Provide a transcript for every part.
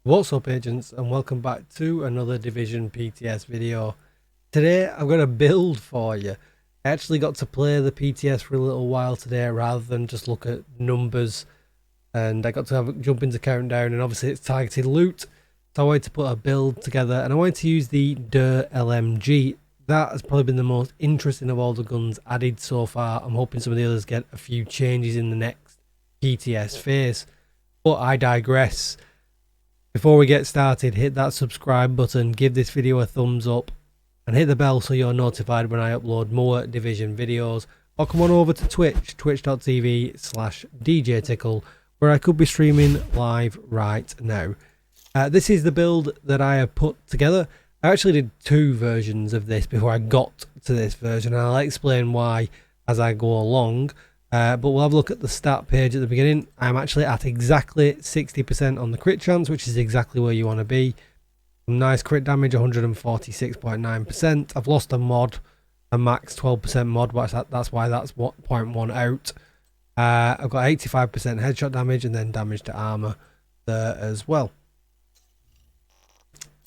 What's up, agents, and welcome back to another Division PTS video. Today I've got a build for you. I actually got to play the PTS for a little while today rather than just look at numbers, and I got to jump into countdown, and obviously it's targeted loot, so I wanted to put a build together, and I wanted to use the LMG. That has probably been the most interesting of all the guns added so far. I'm hoping some of the others get a few changes in the next PTS phase, but I digress. Before we get started, hit that subscribe button, give this video a thumbs up, and hit the bell so you're notified when I upload more Division videos. Or come on over to Twitch, twitch.tv/DJTICKLE, where I could be streaming live right now. This is the build that I have put together. I actually did two versions of this before I got to this version, and I'll explain why as I go along. But we'll have a look at the stat page at the beginning. I'm actually at exactly 60% on the crit chance, which is exactly where you want to be. Some nice crit damage, 146.9%. I've lost a mod, a max 12% mod, but that's why that's 0.1 out. I've got 85% headshot damage and then damage to armor there as well.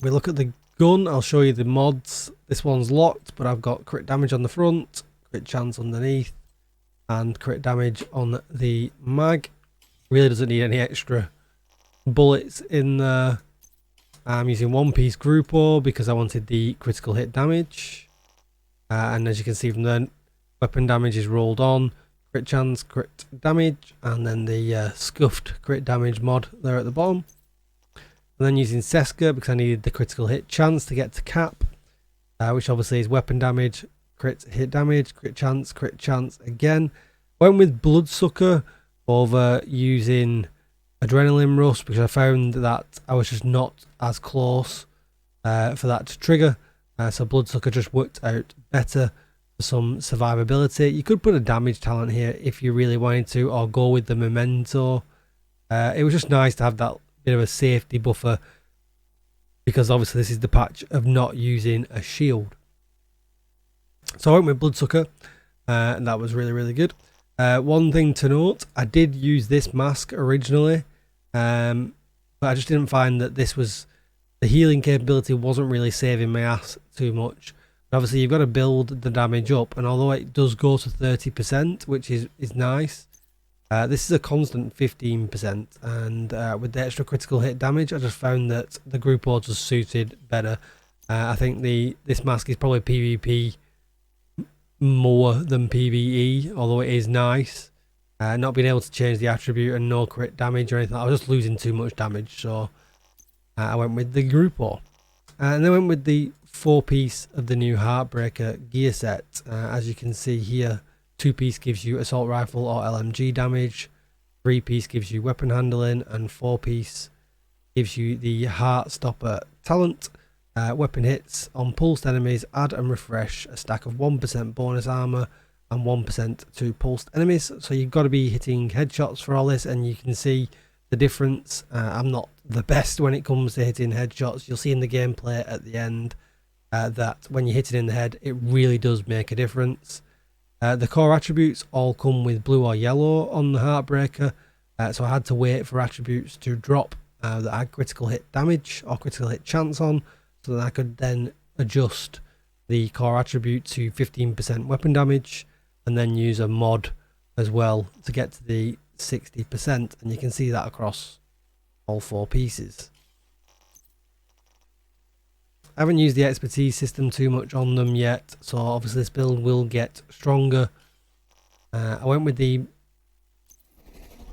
We look at the gun, I'll show you the mods. This one's locked, but I've got crit damage on the front, crit chance underneath, and crit damage on the mag. Really doesn't need any extra bullets in there. I'm using one piece Grupo because I wanted the critical hit damage, and as you can see from there, weapon damage is rolled on, crit chance, crit damage, and then the scuffed crit damage mod there at the bottom. And then using Seska because I needed the critical hit chance to get to cap, which obviously is weapon damage, crit hit damage, crit chance again. Went with Bloodsucker over using Adrenaline Rush because I found that I was just not as close for that to trigger. So Bloodsucker just worked out better for some survivability. You could put a damage talent here if you really wanted to, or go with the Memento. It was just nice to have that bit of a safety buffer because obviously this is the patch of not using a shield. So I went with Bloodsucker, and that was really good. One thing to note, I did use this mask originally, but I just didn't find that this was, the healing capability wasn't really saving my ass too much. But obviously you've got to build the damage up, and although it does go to 30%, which is nice, this is a constant 15%, and with the extra critical hit damage, I just found that the Grupo just suited better. I think this mask is probably PvP more than PvE, although it is nice. Not being able to change the attribute and no crit damage or anything, I was just losing too much damage, so I went with the Grupo. And then went with the 4-piece of the new Heartbreaker gear set. As you can see here, 2-piece gives you assault rifle or LMG damage, 3-piece gives you weapon handling, and 4-piece gives you the Heart Stopper talent. Weapon hits on pulsed enemies add and refresh a stack of 1% bonus armor and 1% to pulsed enemies. So you've got to be hitting headshots for all this, and you can see the difference. I'm not the best when it comes to hitting headshots. You'll see in the gameplay at the end that when you hit it in the head, it really does make a difference. The core attributes all come with blue or yellow on the Heartbreaker, so I had to wait for attributes to drop that had critical hit damage or critical hit chance on, so that I could then adjust the core attribute to 15% weapon damage and then use a mod as well to get to the 60%, and you can see that across all 4 pieces. I haven't used the expertise system too much on them yet, so obviously this build will get stronger. I went with the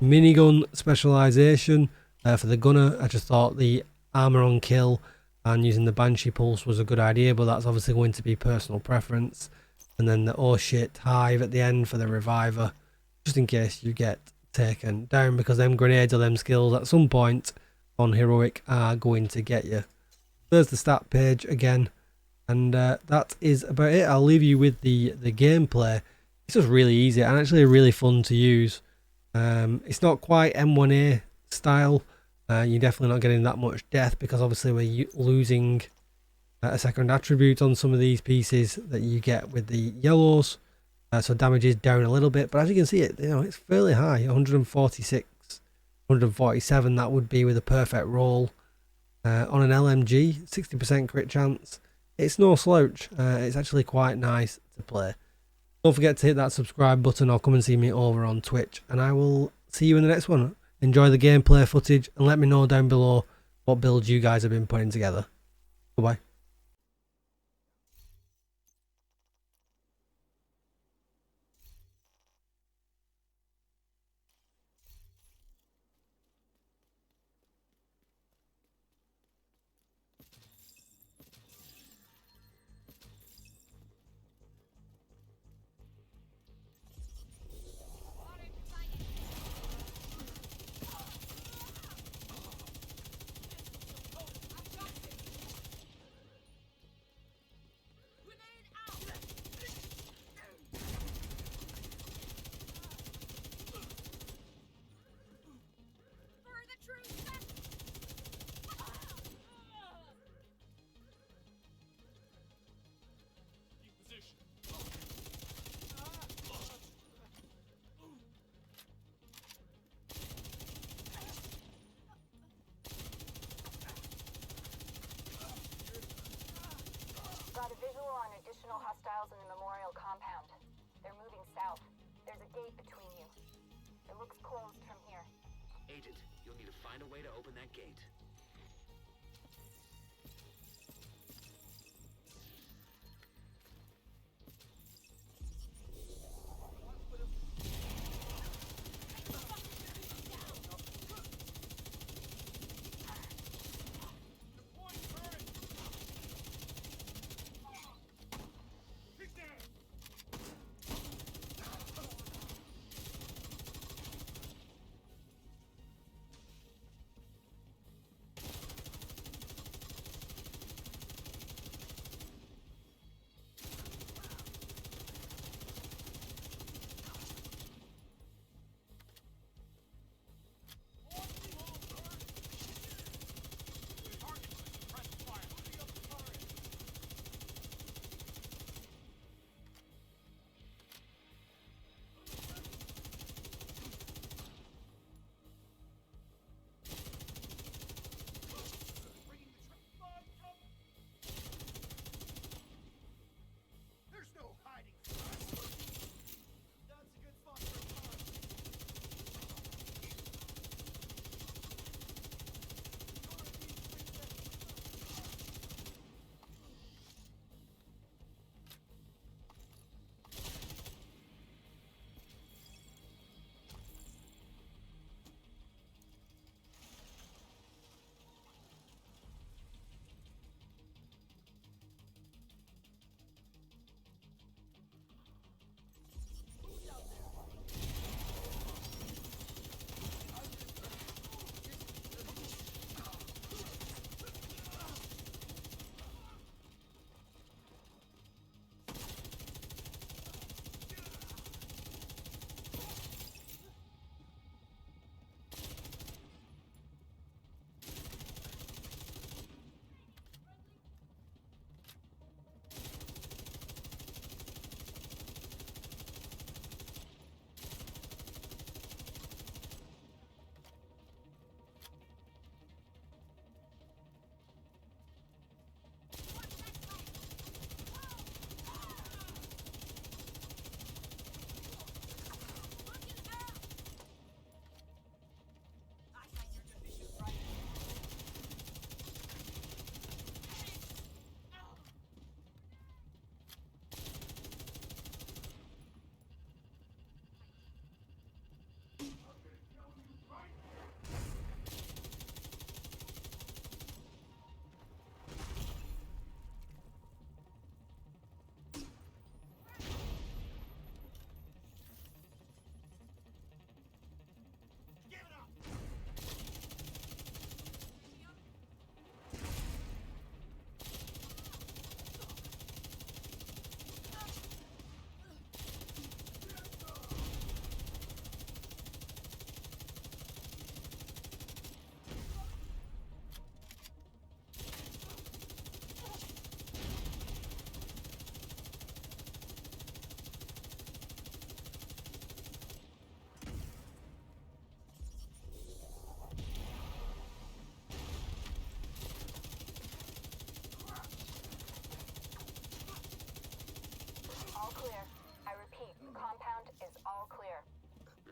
minigun specialization for the gunner. I just thought the armor on kill and using the Banshee Pulse was a good idea, but that's obviously going to be personal preference. And then the oh shit hive at the end for the reviver, just in case you get taken down, because them grenades or them skills at some point on heroic are going to get you. There's the stat page again, and that is about it. I'll leave you with the gameplay. It's just really easy and actually really fun to use. It's not quite M1A style. You're definitely not getting that much death because obviously we're losing a second attribute on some of these pieces that you get with the yellows. So damage is down a little bit, but as you can see, it's fairly high, 146, 147. That would be with a perfect roll. on an LMG, 60% crit chance. It's no slouch. It's actually quite nice to play. Don't forget to hit that subscribe button or come and see me over on Twitch, and I will see you in the next one. Enjoy the gameplay footage and let me know down below what builds you guys have been putting together. Bye-bye. Got a visual on additional hostiles in the memorial compound. They're moving south. There's a gate between you. It looks closed from here. Agent, you'll need to find a way to open that gate.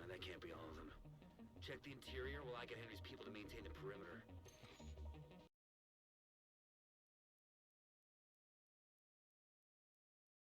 that can't be all of them. Check the interior while I get Henry's people to maintain the perimeter.